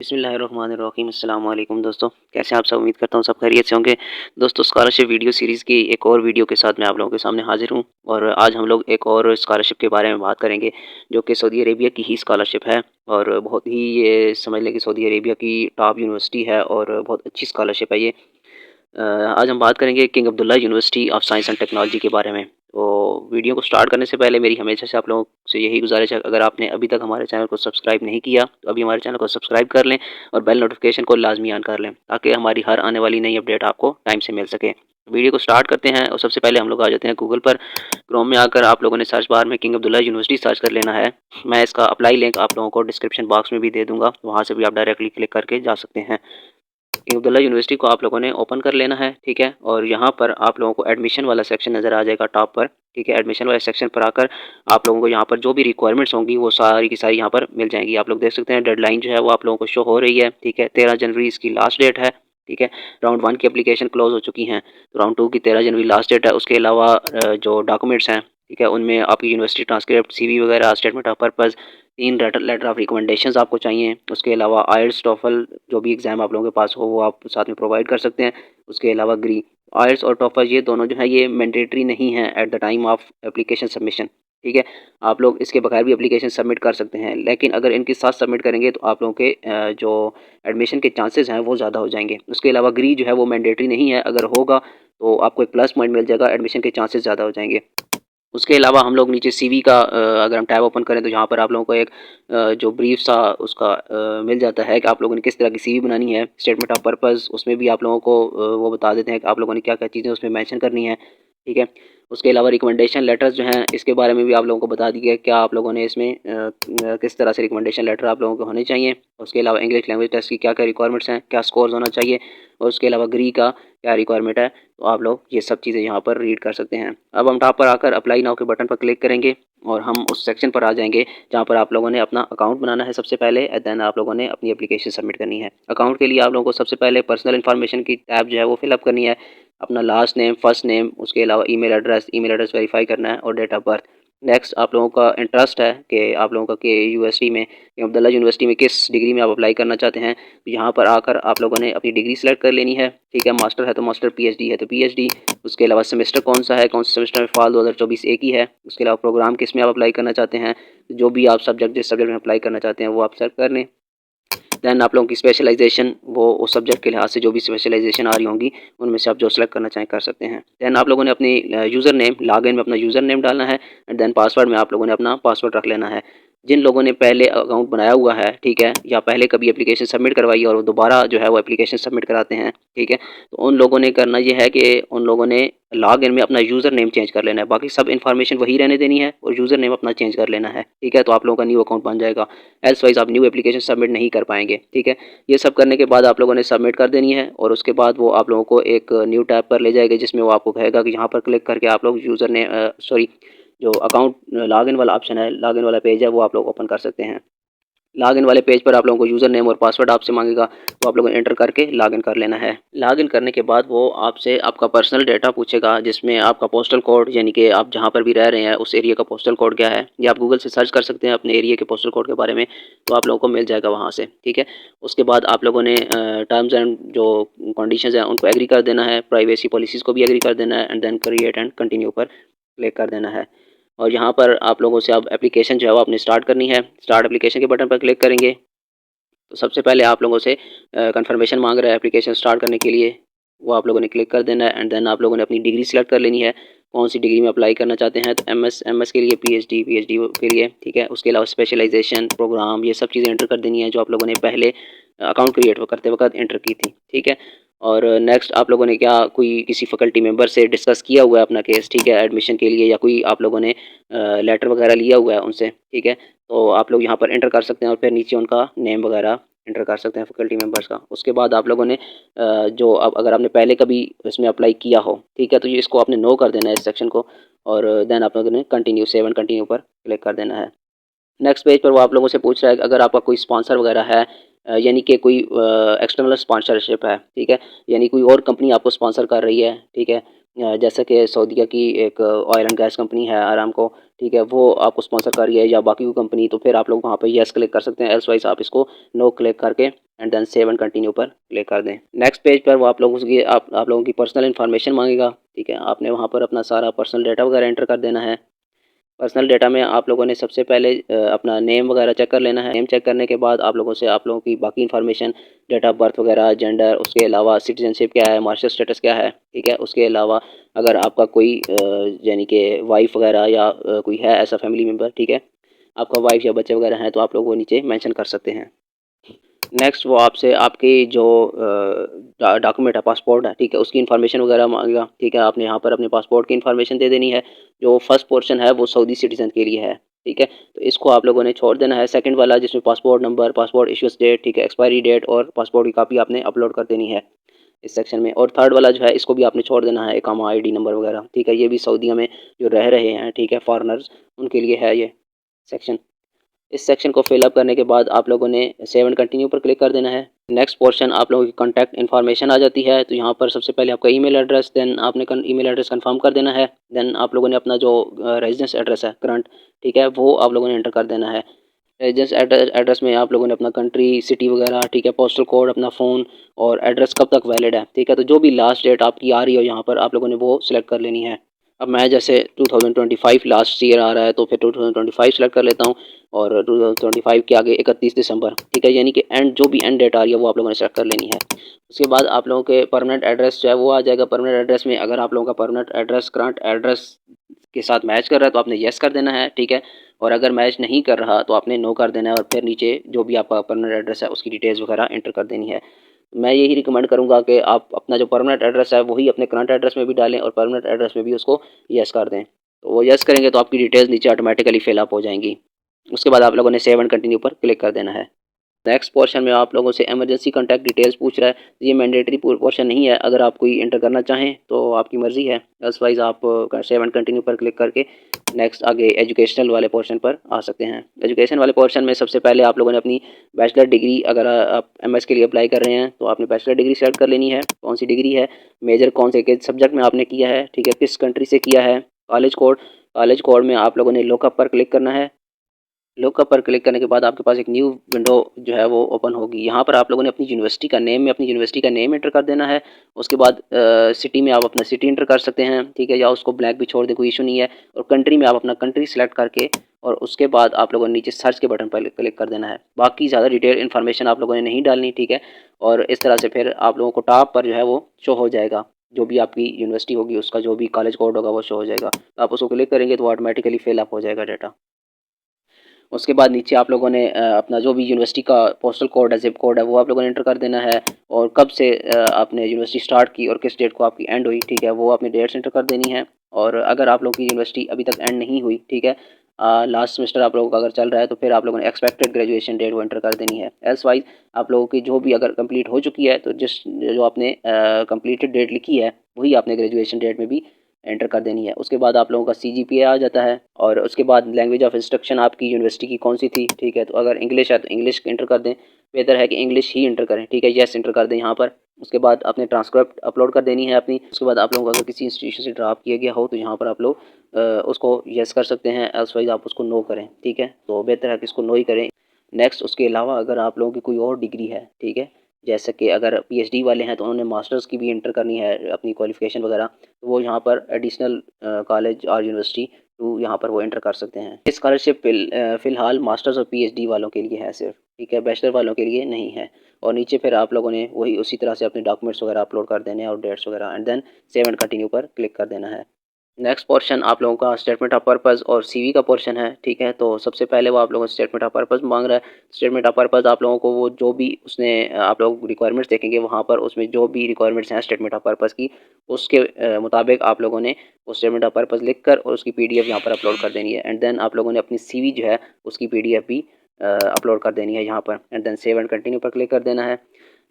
बिस्मिल्लाहिर्रहमानिर्रहीम अस्सलाम वालेकुम दोस्तों, कैसे हैं आप सब। उम्मीद करता हूँ सब खैरियत से होंगे। दोस्तों, स्कॉलरशिप वीडियो सीरीज़ की एक और वीडियो के साथ मैं आप लोगों के सामने हाजिर हूँ और आज हम लोग एक और स्कॉलरशिप के बारे में बात करेंगे जो कि सऊदी अरेबिया की ही स्कॉलरशिप है और बहुत ही ये समझ लें कि सऊदी अरेबिया की टॉप यूनिवर्सिटी है और बहुत अच्छी स्कॉलरशिप है ये। आज हम बात करेंगे king Abdullah University of science and technology के बारे में। तो वीडियो को स्टार्ट करने से पहले मेरी हमेशा से आप लोगों से यही गुजारिश है, अगर आपने अभी तक हमारे चैनल को सब्सक्राइब नहीं किया तो अभी हमारे चैनल को सब्सक्राइब कर लें और बेल नोटिफिकेशन को लाजमी ऑन कर लें ताकि हमारी हर आने वाली नई अपडेट आपको टाइम से मिल सके। वीडियो को स्टार्ट करते हैं और सबसे पहले हम लोग आ जाते हैं गूगल पर। क्रोम में आकर आप लोगों ने सर्च बार में किंग अब्दुल्ला यूनिवर्सिटी सर्च कर लेना है। मैं इसका अप्लाई लिंक आप लोगों को डिस्क्रिप्शन बॉक्स में भी दे दूंगा, वहाँ से भी आप डायरेक्टली क्लिक करके जा सकते हैं। किंग अब्दुल्ला यूनिवर्सिटी को आप लोगों ने ओपन कर लेना है, ठीक है। और यहाँ पर आप लोगों को एडमिशन वाला सेक्शन नज़र आ जाएगा टॉप पर, ठीक है। एडमिशन वाले सेक्शन पर आकर आप लोगों को यहाँ पर जो भी रिक्वायरमेंट्स होंगी वो सारी की सारी यहाँ पर मिल जाएंगी। आप लोग देख सकते हैं डेडलाइन जो है वो आप लोगों को शो हो रही है, ठीक है। 13 जनवरी इसकी लास्ट डेट है, ठीक है। राउंड 1 की एप्लीकेशन क्लोज हो चुकी हैं, तो राउंड 2 की 13 जनवरी लास्ट डेट है। उसके अलावा जो डॉक्यूमेंट्स हैं, ठीक है, उनमें आपकी यूनिवर्सिटी ट्रांसक्रिप्ट, सीवी वगैरह, statement of purpose, 3 letter of recommendations आपको चाहिए। उसके अलावा आइल्स, टोफल जो भी एग्ज़ाम आप लोगों के पास हो वो आप साथ में प्रोवाइड कर सकते हैं। उसके अलावा ग्री आइल्स और टोफल ये दोनों जो है ये मैंडेटरी नहीं है at the time of application submission, ठीक है। आप लोग इसके बगैर भी एप्लीकेशन सबमिट कर सकते हैं, लेकिन अगर इनके साथ सबमिट करेंगे तो आप लोगों के जो एडमिशन के चांसेस हैं वो ज़्यादा हो जाएंगे। उसके अलावा ग्री जो है वो मैंडेटरी नहीं है, अगर होगा तो आपको एक प्लस पॉइंट मिल जाएगा, एडमिशन के चांसेस ज़्यादा हो जाएंगे। उसके अलावा हम लोग नीचे सीवी का अगर हम टैब ओपन करें तो यहाँ पर आप लोगों को एक जो ब्रीफ सा उसका मिल जाता है कि आप लोगों ने किस तरह की सीवी बनानी है। स्टेटमेंट ऑफ पर्पस उसमें भी आप लोगों को वो बता देते हैं कि आप लोगों ने क्या क्या चीज़ें उसमें मेंशन करनी है, ठीक है। उसके अलावा रिकमेंडेशन लेटर्स जो हैं इसके बारे में भी आप लोगों को बता दिया क्या आप लोगों ने इसमें किस तरह से रिकमेंडेशन लेटर आप लोगों को होने चाहिए। उसके अलावा इंग्लिश लैंग्वेज टेस्ट की क्या क्या रिक्वायरमेंट्स हैं, क्या स्कोर्स होना चाहिए, और उसके अलावा ग्री का क्या रिक्वायरमेंट है। तो आप लोग ये सब चीज़ें यहाँ पर रीड कर सकते हैं। अब हम टॉप पर आकर अप्लाई नाउ के बटन पर क्लिक करेंगे और हम उस सेक्शन पर आ जाएंगे जहाँ पर आप लोगों ने अपना अकाउंट बनाना है सबसे पहले, एंड देन आप लोगों ने अपनी एप्लीकेशन सबमिट करनी है। अकाउंट के लिए आप लोगों को सबसे पहले पर्सनल इन्फॉर्मेशन की टैब जो है वो फिलअप करनी है, अपना लास्ट नेम, फर्स्ट नेम, उसके अलावा ईमेल एड्रेस वेरीफाई करना है और डेट ऑफ बर्थ। नेक्स्ट आप लोगों का इंटरेस्ट है कि आप लोगों का कि यूनिवर्सिटी में, अब्दुल्ला यूनिवर्सिटी में किस डिग्री में आप अप्लाई करना चाहते हैं। यहाँ पर आकर आप लोगों ने अपनी डिग्री सेलेक्ट कर लेनी है, ठीक है। मास्टर है तो मास्टर, पीएचडी है तो पीएचडी। उसके अलावा सेमेस्टर कौन सा है, कौन से सेमेस्टर में फाल 2024 एक ही है। उसके अलावा प्रोग्राम किस में आप अप्लाई करना चाहते हैं, जो भी आप सब्जेक्ट जिस सब्जेक्ट में अप्लाई करना चाहते हैं वो आप सेलेक्ट कर लें। दैन आप लोगों की स्पेशलाइजेशन वो उस सब्जेक्ट के लिहाज से जो भी स्पेशलाइजेशन आ रही होंगी उनमें से आप जो सेलेक्ट करना चाहें कर सकते हैं। दैन आप लोगों ने अपनी यूज़र नेम, लॉगिन में अपना यूज़र नेम डालना है, एंड देन पासवर्ड में आप लोगों ने अपना पासवर्ड रख लेना है। जिन लोगों ने पहले अकाउंट बनाया हुआ है, ठीक है, या पहले कभी एप्लीकेशन सबमिट करवाई है और वो दोबारा जो है वो एप्लीकेशन सबमिट कराते हैं, ठीक है, तो उन लोगों ने करना ये है कि उन लोगों ने लॉग इन में अपना यूज़र नेम चेंज कर लेना है। बाकी सब इन्फॉर्मेशन वही रहने देनी है और यूज़र नेम अपना चेंज कर लेना है, ठीक है। तो आप लोगों का न्यू अकाउंट बन जाएगा, एल्स वाइज आप न्यू एप्लीकेशन सबमिट नहीं कर पाएंगे, ठीक है। ये सब करने के बाद आप लोगों ने सबमिट कर देनी है और उसके बाद वो आप लोगों को एक न्यू टैब पर ले जाएगा जिसमें वो आपको कहेगा कि यहाँ पर क्लिक करके आप लोग यूज़र ने जो अकाउंट लॉगिन वाला ऑप्शन है, लॉगिन वाला पेज है, वो आप लोग ओपन कर सकते हैं। लॉगिन वाले पेज पर आप लोगों को यूज़र नेम और पासवर्ड आपसे मांगेगा, वो आप लोगों ने एंटर करके लॉगिन कर लेना है। लॉगिन करने के बाद वो आपसे आपका पर्सनल डेटा पूछेगा जिसमें आपका पोस्टल कोड, यानी कि आप जहाँ पर भी रह रहे हैं उस एरिया का पोस्टल कोड क्या है। ये आप गूगल से सर्च कर सकते हैं अपने एरिया के पोस्टल कोड के बारे में, तो आप लोगों को मिल जाएगा वहाँ से, ठीक है। उसके बाद आप लोगों ने टर्म्स एंड जो कंडीशंस हैं उनको एग्री कर देना है, प्राइवेसी पॉलिसीज़ को भी एग्री कर देना है, and then create and continue पर क्लिक कर देना है। और यहाँ पर आप लोगों से अब एप्लीकेशन जो है वो आपने स्टार्ट करनी है। स्टार्ट एप्लीकेशन के बटन पर क्लिक करेंगे तो सबसे पहले आप लोगों से कंफर्मेशन मांग रहा है एप्लीकेशन स्टार्ट करने के लिए, वो आप लोगों ने क्लिक कर देना है, एंड देन आप लोगों ने अपनी डिग्री सेलेक्ट कर लेनी है, कौन सी डिग्री में अप्लाई करना चाहते हैं। तो एमएस के लिए, पीएचडी के लिए, ठीक है। उसके अलावा स्पेशलाइजेशन, प्रोग्राम, ये सब चीज़ें एंटर कर देनी है जो आप लोगों ने पहले अकाउंट क्रिएट करते वक्त एंटर की थी, ठीक है। और नेक्स्ट आप लोगों ने क्या कोई किसी फैकल्टी मेंबर से डिस्कस किया हुआ है अपना केस, ठीक है, एडमिशन के लिए, या कोई आप लोगों ने लेटर वगैरह लिया हुआ है उनसे, ठीक है। तो आप लोग यहाँ पर एंटर कर सकते हैं और फिर नीचे उनका नेम वगैरह एंटर कर सकते हैं फैकल्टी मेंबर्स का। उसके बाद आप लोगों ने जो अब अगर आपने पहले कभी इसमें अप्लाई किया हो, ठीक है, तो ये इसको आपने नो कर देना है इस सेक्शन को, और देन आप लोगों ने कंटिन्यू, सेव एंड कंटिन्यू पर क्लिक कर देना है। नेक्स्ट पेज पर वो आप लोगों से पूछ रहा है कि अगर आपका कोई स्पॉन्सर वगैरह है, यानी कि कोई एक्सटर्नल स्पॉन्सरशिप है, ठीक है, यानी कोई और कंपनी आपको स्पॉन्सर कर रही है, ठीक है। जैसे कि सऊदीया की एक ऑयल एंड गैस कंपनी है अरामको, ठीक है, वो आपको स्पॉन्सर कर रही है, या बाकी कोई कंपनी, तो फिर आप लोग वहाँ पे येस क्लिक कर सकते हैं, एल्स वाइज आप इसको नो क्लिक करके and then save and continue पर क्लिक कर दें। नेक्स्ट पेज पर वो आप लोगों की पर्सनल इन्फॉर्मेशन मांगेगा, ठीक है। आपने वहाँ पर अपना सारा पर्सनल डाटा वगैरह एंटर कर देना है। पर्सनल डाटा में आप लोगों ने सबसे पहले अपना नेम वगैरह चेक कर लेना है। नेम चेक करने के बाद आप लोगों की बाकी इन्फॉर्मेशन, डेट ऑफ बर्थ वगैरह, जेंडर, उसके अलावा सिटीजनशिप क्या है, मार्शल स्टेटस क्या है, ठीक है। उसके अलावा अगर आपका कोई यानी कि वाइफ वगैरह या कोई है ऐसा फैमिली मेम्बर, ठीक है, आपका वाइफ या बच्चे वगैरह हैं तो आप लोग वो नीचे मेंशन कर सकते हैं। नेक्स्ट वो आपसे आपकी जो डॉक्यूमेंट है, पासपोर्ट है, ठीक है, उसकी इन्फॉर्मेशन वगैरह मांगेगा, ठीक है। आपने यहाँ पर अपने पासपोर्ट की इन्फॉर्मेशन दे देनी है। जो फर्स्ट पोर्शन है वो सऊदी सिटीज़न के लिए है, ठीक है, तो इसको आप लोगों ने छोड़ देना है। सेकंड वाला जिसमें passport number, passport issues date, ठीक है, एक्सपायरी डेट और पासपोर्ट की कॉपी आपने अपलोड कर देनी है इस सेक्शन में। और थर्ड वाला जो है इसको भी आपने छोड़ देना है, इकामा आईडी नंबर वगैरह, ठीक है। ये भी सऊदीया में जो रह रहे हैं, ठीक है, फॉरेनर्स, उनके लिए है ये सेक्शन। इस सेक्शन को फिल अप करने के बाद आप लोगों ने सेव एंड कंटिन्यू पर क्लिक कर देना है। नेक्स्ट पोर्शन आप लोगों की कॉन्टैक्ट इन्फॉर्मेशन आ जाती है। तो यहाँ पर सबसे पहले आपका ईमेल एड्रेस, देन आपने ईमेल एड्रेस कंफर्म कर देना है। देन आप लोगों ने अपना जो रेजिडेंस एड्रेस है करंट, ठीक है, वो आप लोगों ने एंटर कर देना है। रेजिडेंस एड्रेस में आप लोगों ने अपना कंट्री, सिटी वगैरह, ठीक है, पोस्टल कोड, अपना फ़ोन और एड्रेस कब तक वैलिड है, ठीक है। तो जो भी लास्ट डेट आपकी आ रही हो यहाँ पर आप लोगों ने वो सिलेक्ट कर लेनी है। अब मैं जैसे 2025 लास्ट ईयर आ रहा है तो फिर 2025 सेलेक्ट कर लेता हूँ और 2025 के आगे 31 दिसंबर, ठीक है, यानी कि एंड जो भी एंड डेट आ रही है वो आप लोगों ने सेलेक्ट कर लेनी है। उसके बाद आप लोगों के परमानेंट एड्रेस जो है वो आ जाएगा। परमानेंट एड्रेस में अगर आप लोगों का परमानेंट एड्रेस करंट एड्रेस के साथ मैच कर रहा है तो आपने येस कर देना है, ठीक है। और अगर मैच नहीं कर रहा तो आपने नो कर देना है और फिर नीचे जो भी आपका परमानेंट एड्रेस है उसकी डिटेल्स वगैरह एंटर कर देनी है। मैं यही रिकमेंड करूँगा कि आप अपना जो परमानेंट एड्रेस है वही अपने करंट एड्रेस में भी डालें और परमानेंट एड्रेस में भी उसको येस कर दें। तो वो येस करेंगे तो आपकी डिटेल्स नीचे ऑटोमेटिकली फिलअप हो जाएंगी। उसके बाद आप लोगों ने सेव एंड कंटिन्यू पर क्लिक कर देना है। नेक्स्ट पोर्शन में आप लोगों से इमरजेंसी कॉन्टैक्ट डिटेल्स पूछ रहा है। ये मैंडेटरी पोर्शन नहीं है, अगर आप कोई एंटर करना चाहें तो आपकी मर्ज़ी है, अदरवाइज़ आप सेव एंड कंटिन्यू पर क्लिक करके नेक्स्ट आगे एजुकेशनल वाले पोर्शन पर आ सकते हैं। एजुकेशन वाले पोर्शन में सबसे पहले आप लोगों ने अपनी बैचलर डिग्री, अगर आप एमएस के लिए अप्लाई कर रहे हैं तो आपने बैचलर डिग्री सेलेक्ट कर लेनी है, कौन सी डिग्री है, मेजर कौन से सब्जेक्ट में आपने किया है, ठीक है, किस कंट्री से किया है, कॉलेज कोड में आप लोगों ने लुकअप पर क्लिक करना है। लुकअप पर क्लिक करने के बाद आपके पास एक न्यू विंडो जो है वो ओपन होगी। यहाँ पर आप लोगों ने अपनी यूनिवर्सिटी का नेम में अपनी यूनिवर्सिटी का नेम एंटर कर देना है। उसके बाद सिटी में आप अपना सिटी एंटर कर सकते हैं, ठीक है, या उसको ब्लैंक भी छोड़ दें, कोई इशू नहीं है। और कंट्री में आप अपना कंट्री सेलेक्ट करके और उसके बाद आप लोगों ने नीचे सर्च के बटन पर क्लिक कर देना है। बाकी ज़्यादा डिटेल इन्फॉर्मेशन आप लोगों ने नहीं डालनी, ठीक है। और इस तरह से फिर आप लोगों को टॉप पर जो है वो शो हो जाएगा, जो भी आपकी यूनिवर्सिटी होगी उसका जो भी कॉलेज कोड होगा वो शो हो जाएगा। तो आप उसको क्लिक करेंगे तो ऑटोमेटिकली फिल अप हो जाएगा डाटा। उसके बाद नीचे आप लोगों ने अपना जो भी यूनिवर्सिटी का पोस्टल कोड है, ज़िप कोड है, वो आप लोगों ने एंटर कर देना है। और कब से आपने यूनिवर्सिटी स्टार्ट की और किस डेट को आपकी एंड हुई, ठीक है, वो आपने डेट्स एंटर कर देनी है। और अगर आप लोगों की यूनिवर्सिटी अभी तक एंड नहीं हुई, ठीक है, लास्ट सेमेस्टर आप लोगों का अगर चल रहा है तो फिर आप लोगों ने एक्सपेक्टेड ग्रेजुएशन डेट वो एंटर कर देनी है। एल्स वाइज आप लोगों की जो भी अगर कंप्लीट हो चुकी है तो जिस जो आपने कंप्लीटेड डेट लिखी है वही आपने ग्रेजुएशन डेट में भी एंटर कर देनी है। उसके बाद आप लोगों का सीजीपीए आ जाता है और उसके बाद लैंग्वेज ऑफ इंस्ट्रक्शन आपकी यूनिवर्सिटी की कौन सी थी, ठीक है, तो अगर इंग्लिश है तो इंग्लिश एंटर कर दें, बेहतर है कि इंग्लिश ही एंटर करें, ठीक है, यस एंटर कर दें यहाँ पर। उसके बाद आपने ट्रांसक्रिप्ट अपलोड कर देनी है अपनी। उसके बाद आप लोगों को अगर किसी इंस्टीट्यूशन से ड्रॉप किया गया हो तो यहाँ पर आप लोग उसको यस कर सकते हैं, अदरवाइज आप उसको नो करें, ठीक है, तो बेहतर है कि इसको नो ही करें। नेक्स्ट उसके अलावा अगर आप लोगों की कोई और डिग्री है, ठीक है, जैसे कि अगर पीएचडी वाले हैं तो उन्होंने मास्टर्स की भी एंटर करनी है अपनी क्वालिफिकेशन वगैरह, तो वो यहाँ पर एडिशनल कॉलेज और यूनिवर्सिटी टू यहाँ पर वो एंटर कर सकते हैं। ये स्कॉलरशिप फ़िलहाल मास्टर्स और पीएचडी वालों के लिए है सिर्फ, ठीक है, बैचलर वालों के लिए नहीं है। और नीचे फिर आप लोगों ने वही उसी तरह से अपने डॉक्यूमेंट्स वगैरह अपलोड कर देने हैं और डेट्स वगैरह, and then save and continue पर क्लिक कर देना है। नेक्स्ट पोर्शन आप लोगों का स्टेटमेंट ऑफ पर्पज़ और सीवी का पोर्शन है, ठीक है। तो सबसे पहले वो आप लोगों से स्टेटमेंट ऑफ पर्पज़ मांग रहा है। स्टेटमेंट ऑफ पर्पज़ आप लोगों को वो जो भी उसने आप लोग रिक्वायरमेंट्स देखेंगे वहाँ पर उसमें जो भी रिक्वायरमेंट्स हैं स्टेटमेंट ऑफ पर्पज़ की, उसके मुताबिक आप लोगों ने वो स्टेटमेंट ऑफ पर्पज़ लिख कर और उसकी पीडीएफ यहाँ पर अपलोड कर देनी है। एंड देन आप लोगों ने अपनी सीवी जो है उसकी पीडीएफ भी अपलोड कर देनी है यहाँ पर, and then save and continue पर क्लिक कर देना है।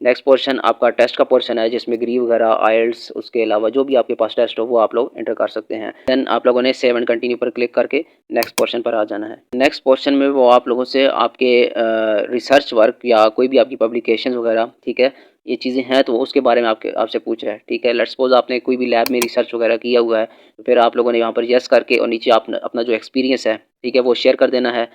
नेक्स्ट पोर्शन आपका टेस्ट का पोर्शन है जिसमें ग्री वगैरह, आइल्स, उसके अलावा जो भी आपके पास टेस्ट हो वो आप लोग एंटर कर सकते हैं। देन आप लोगों ने सेव एंड कंटिन्यू पर क्लिक करके नेक्स्ट पोर्शन पर आ जाना है। नेक्स्ट पोर्शन में वो आप लोगों से आपके रिसर्च वर्क या कोई भी आपकी पब्लिकेशन वगैरह, ठीक है, ये चीज़ें हैं तो उसके बारे में आपसे पूछ रहा है, ठीक है। लेट्स सपोज आपने कोई भी लैब में रिसर्च वगैरह किया हुआ है तो फिर आप लोगों ने यहाँ पर यस करके और नीचे आप अपना जो एक्सपीरियंस है, ठीक है, वो शेयर कर देना है।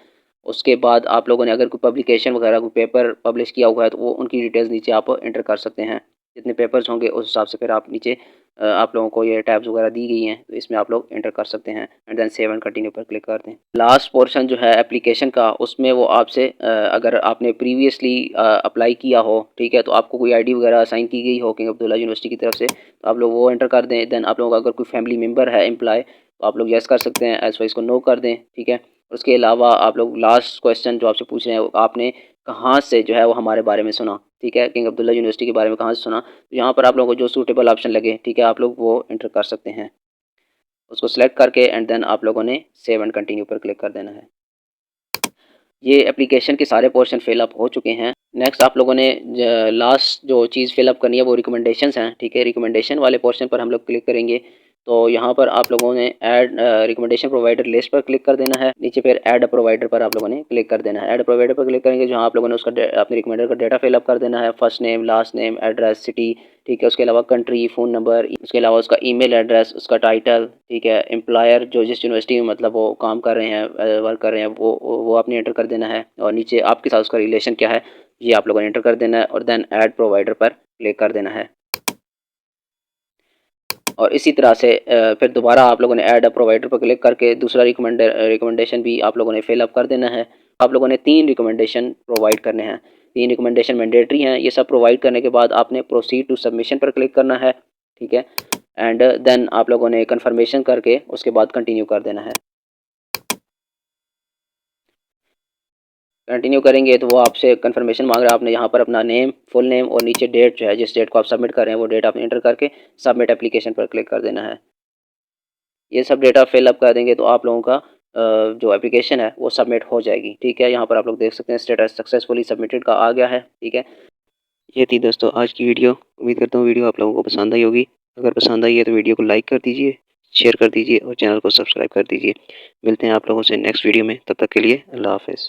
उसके बाद आप लोगों ने अगर कोई पब्लिकेशन वगैरह कोई पेपर पब्लिश किया हुआ है तो वो उनकी डिटेल्स नीचे आप एंटर कर सकते हैं। जितने पेपर्स होंगे उस हिसाब से फिर आप नीचे आप लोगों को ये टैब्स वगैरह दी गई हैं तो इसमें आप लोग एंटर कर सकते हैं and then save and continue पर क्लिक कर दें। लास्ट पोर्शन जो है एप्लीकेशन का, उसमें वो आपसे अगर आपने प्रीवियसली अप्लाई किया हो, ठीक है, तो आपको कोई आईडी वगैरह असाइन की गई हो किंग अब्दुल्ला यूनिवर्सिटी की तरफ से, तो आप लोग वो एंटर कर दें। देन आप लोगों का अगर कोई फैमिली मेम्बर है एम्प्लॉय तो आप लोग येस कर सकते हैं, एल्स को नो कर दें, ठीक है। उसके अलावा आप लोग लास्ट क्वेश्चन जो आपसे पूछ रहे हैं आपने कहाँ से जो है वो हमारे बारे में सुना, ठीक है, किंग अब्दुल्ला यूनिवर्सिटी के बारे में कहाँ से सुना, तो यहाँ पर आप लोगों को जो सूटेबल ऑप्शन लगे, ठीक है, आप लोग वो एंटर कर सकते हैं। उसको सिलेक्ट करके एंड देन आप लोगों ने सेव एंड कंटिन्यू पर क्लिक कर देना है। ये एप्लीकेशन के सारे पोर्शन फिलअप हो चुके हैं। नेक्स्ट आप लोगों ने लास्ट जो चीज़ फिलअप करनी है वो रिकमेंडेशंस हैं, ठीक है। रिकमेंडेशन वाले पोर्शन पर हम लोग क्लिक करेंगे तो यहाँ पर आप लोगों ने ऐड रिकमेंडेशन प्रोवाइडर लिस्ट पर क्लिक कर देना है। नीचे फिर ऐड अ प्रोवाइडर पर आप लोगों ने क्लिक कर देना है। ऐड अ प्रोवाइडर पर क्लिक करेंगे जहाँ आप लोगों ने उसका अपने रिकमेंडर का डेटा फिलअप कर देना है, first name, last name, address, city, ठीक है। उसके अलावा कंट्री, फ़ोन नंबर, उसके अलावा उसका ईमेल एड्रेस, उसका टाइटल, ठीक है। एम्प्लॉयर जो जिस यूनिवर्सिटी में मतलब वो काम कर रहे हैं, वर्क कर रहे हैं, वो आपने एंटर कर देना है। और नीचे आपके साथ उसका रिलेशन क्या है ये आप लोगों ने एंटर कर देना है और देन ऐड प्रोवाइडर पर क्लिक कर देना है। और इसी तरह से फिर दोबारा आप लोगों ने ऐड अ प्रोवाइडर पर क्लिक करके दूसरा रिकमेंडेशन भी आप लोगों ने फिल अप कर देना है। आप लोगों ने 3 रिकमेंडेशन प्रोवाइड करने हैं। 3 रिकमेंडेशन मैंडेटरी हैं। ये सब प्रोवाइड करने के बाद आपने प्रोसीड टू सबमिशन पर क्लिक करना है, ठीक है। एंड देन आप लोगों ने कन्फर्मेशन करके उसके बाद कंटिन्यू कर देना है। कंटिन्यू करेंगे तो वो आपसे कंफर्मेशन मांग रहा है। आपने यहाँ पर अपना नेम, फुल नेम और नीचे डेट जो है जिस डेट को आप सबमिट कर रहे हैं वो डेट आपने एंटर करके सबमिट एप्लीकेशन पर क्लिक कर देना है। ये सब डेटा फिल अप कर देंगे तो आप लोगों का जो एप्लीकेशन है वो सबमिट हो जाएगी, ठीक है। यहाँ पर आप लोग देख सकते हैं स्टेटस सक्सेसफुली सबमिटेड का आ गया है, ठीक है। ये थी दोस्तों आज की वीडियो। उम्मीद करता हूँ वीडियो आप लोगों को पसंद आई होगी। अगर पसंद आई है तो वीडियो को लाइक कर दीजिए, शेयर कर दीजिए और चैनल को सब्सक्राइब कर दीजिए। मिलते हैं आप लोगों से नेक्स्ट वीडियो में, तब तक के लिए अल्लाह हाफ़िज़।